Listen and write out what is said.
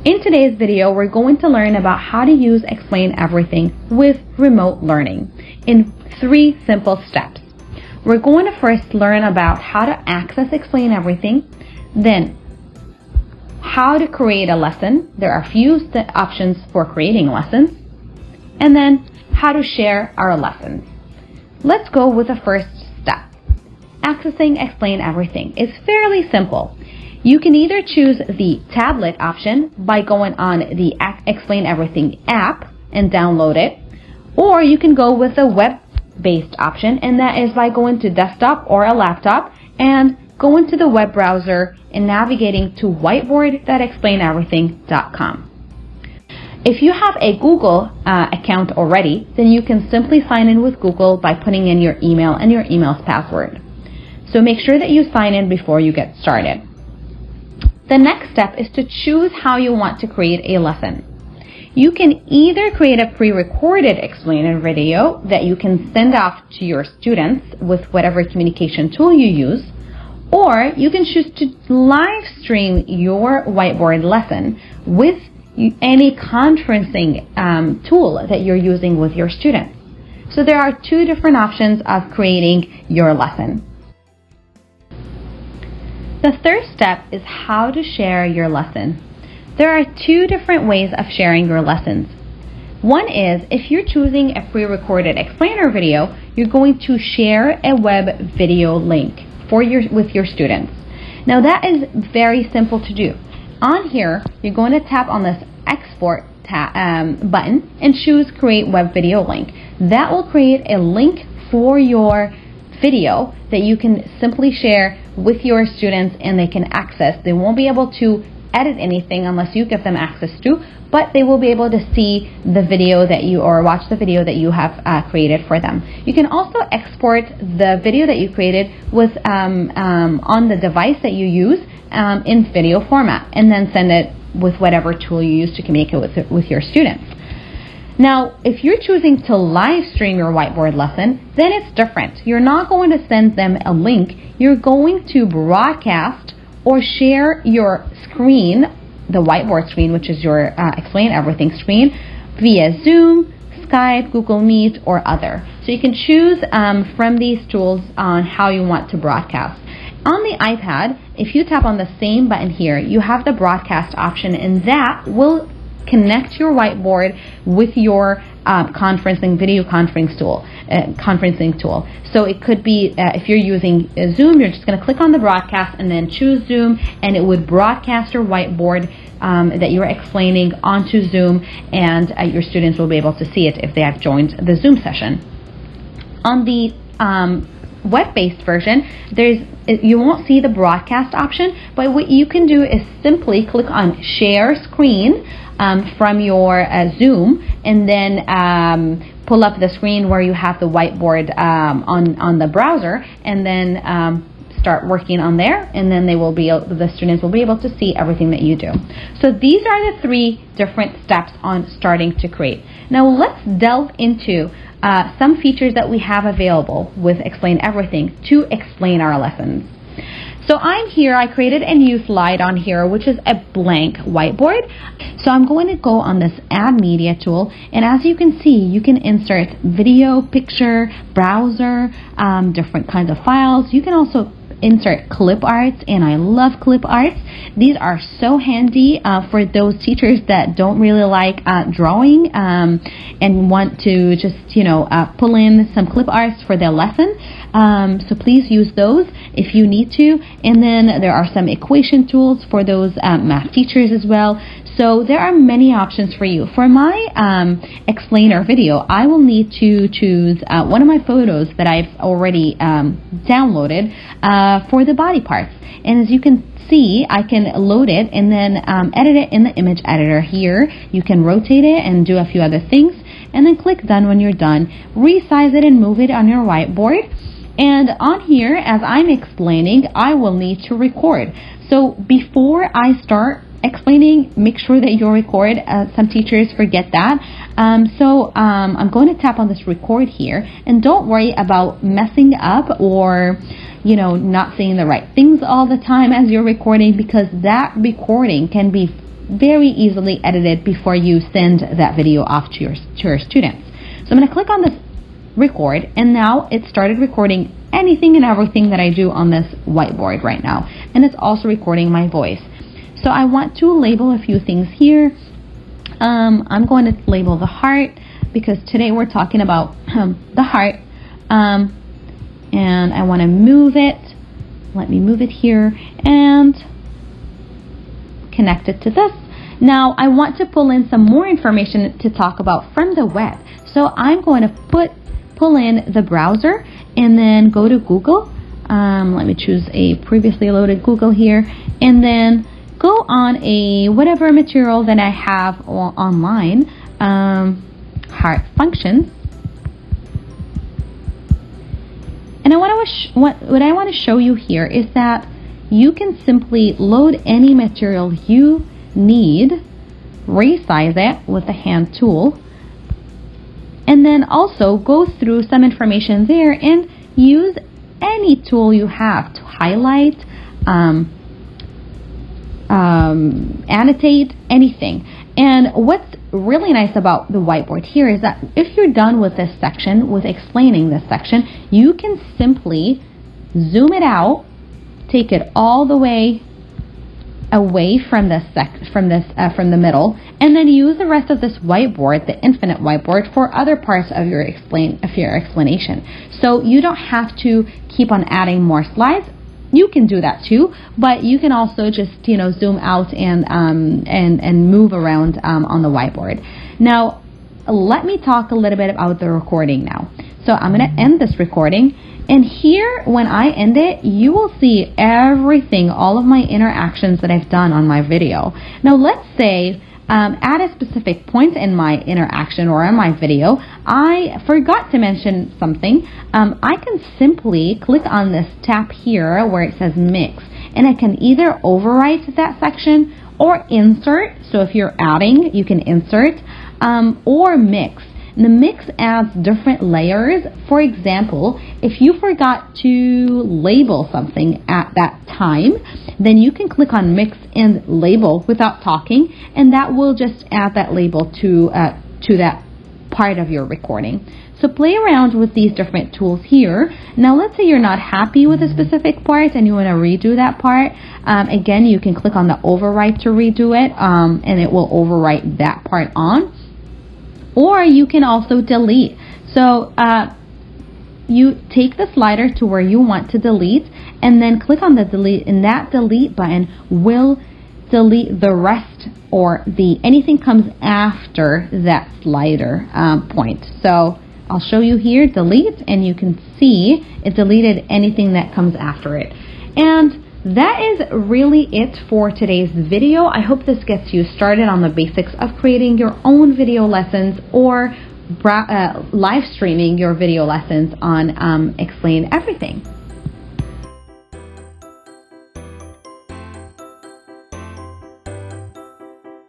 In today's video, we're going to learn about how to use Explain Everything with remote learning in 3 simple steps. We're going to first learn about how to access Explain Everything, then how to create a lesson. There are a few options for creating lessons, and then how to share our lessons. Let's go with the first step. Accessing Explain Everything is fairly simple. You can either choose the tablet option by going on the Explain Everything app and download it, or you can go with the web-based option, and that is by going to desktop or a laptop and going to the web browser and navigating to whiteboard.explaineverything.com. If you have a Google account already, then you can simply sign in with Google by putting in your email and your email's password. So make sure that you sign in before you get started. The next step is to choose how you want to create a lesson. You can either create a pre-recorded explainer video that you can send off to your students with whatever communication tool you use, or you can choose to live stream your whiteboard lesson with any conferencing tool that you're using with your students. So there are 2 different options of creating your lesson. The third step is how to share your lesson. There are 2 different ways of sharing your lessons. One is, if you're choosing a pre-recorded explainer video, you're going to share a web video link with your students. Now that is very simple to do. On here, you're going to tap on this export button and choose create web video link. That will create a link for your video that you can simply share with your students and they can access. They won't be able to edit anything unless you give them access to, but they will be able to see the video that you, or watch the video that you have created for them. You can also export the video that you created with on the device that you use in video format, and then send it with whatever tool you use to communicate with your students. Now, if you're choosing to live stream your whiteboard lesson, then it's different. You're not going to send them a link. You're going to broadcast or share your screen, the whiteboard screen, which is your Explain Everything screen, via Zoom, Skype, Google Meet, or other. So you can choose from these tools on how you want to broadcast. On the iPad, if you tap on the same button here, you have the broadcast option, and that will connect your whiteboard with your video conferencing tool. So it could be, if you're using Zoom, you're just going to click on the broadcast and then choose Zoom, and it would broadcast your whiteboard that you're explaining onto Zoom, and your students will be able to see it if they have joined the Zoom session. On the web-based version, you won't see the broadcast option, but what you can do is simply click on share screen from your Zoom, and then pull up the screen where you have the whiteboard on the browser, and then start working on there, and then the students will be able to see everything that you do. So these are the 3 different steps on starting to create. Now let's delve into some features that we have available with Explain Everything to explain our lessons. So I created a new slide on here, which is a blank whiteboard. So I'm going to go on this Add Media tool, and as you can see, you can insert video, picture, browser, different kinds of files. You can also insert clip arts, and I love clip arts. These are so handy for those teachers that don't really like drawing and want to just pull in some clip arts for their lesson. So please use those if you need to. And then there are some equation tools for those math teachers as well. So there are many options for you. For my explainer video, I will need to choose one of my photos that I've already downloaded for the body parts. And as you can see, I can load it and then edit it in the image editor here. You can rotate it and do a few other things, and then click done when you're done. Resize it and move it on your whiteboard. And on here, as I'm explaining, I will need to record. So before I start explaining, make sure that you record. Some teachers forget that. So I'm going to tap on this record here, and don't worry about messing up or not saying the right things all the time as you're recording, because that recording can be very easily edited before you send that video off to your students. So I'm going to click on this record, and now it started recording anything and everything that I do on this whiteboard right now, and it's also recording my voice. So I want to label a few things here. I'm going to label the heart because today we're talking about the heart, and I want to move it. Let me move it here and connect it to this. Now I want to pull in some more information to talk about from the web. So I'm going to pull in the browser and then go to Google. Let me choose a previously loaded Google here, and then go on a whatever material that I have online, heart functions. And what I want to show you here is that you can simply load any material you need, resize it with the hand tool, and then also go through some information there and use any tool you have to highlight, annotate, anything. And what's really nice about the whiteboard here is that if you're done with this section, with explaining this section, you can simply zoom it out, take it all the way away from this from the middle, and then use the rest of this whiteboard, the infinite whiteboard, for other parts of your explanation. So you don't have to keep on adding more slides. You can do that too, but you can also just zoom out and move around on the whiteboard. Now, let me talk a little bit about the recording now. So I'm going to end this recording, and here when I end it, you will see everything, all of my interactions that I've done on my video. Now let's say at a specific point in my interaction or in my video, I forgot to mention something. I can simply click on this tab here where it says mix, and I can either overwrite that section or insert. So if you're adding, you can insert, or mix. And the mix adds different layers. For example, if you forgot to label something at that time, then you can click on mix and label without talking, and that will just add that label to that part of your recording. So play around with these different tools here. Now let's say you're not happy with a specific part and you want to redo that part. Again, you can click on the overwrite to redo it, and it will overwrite that part on. Or you can also delete. So you take the slider to where you want to delete, and then click on the delete, and that delete button will delete the rest, or anything comes after that slider point. So I'll show you here, delete, and you can see it deleted anything that comes after it. And that is really it for today's video. I hope this gets you started on the basics of creating your own video lessons or live streaming your video lessons on Explain Everything.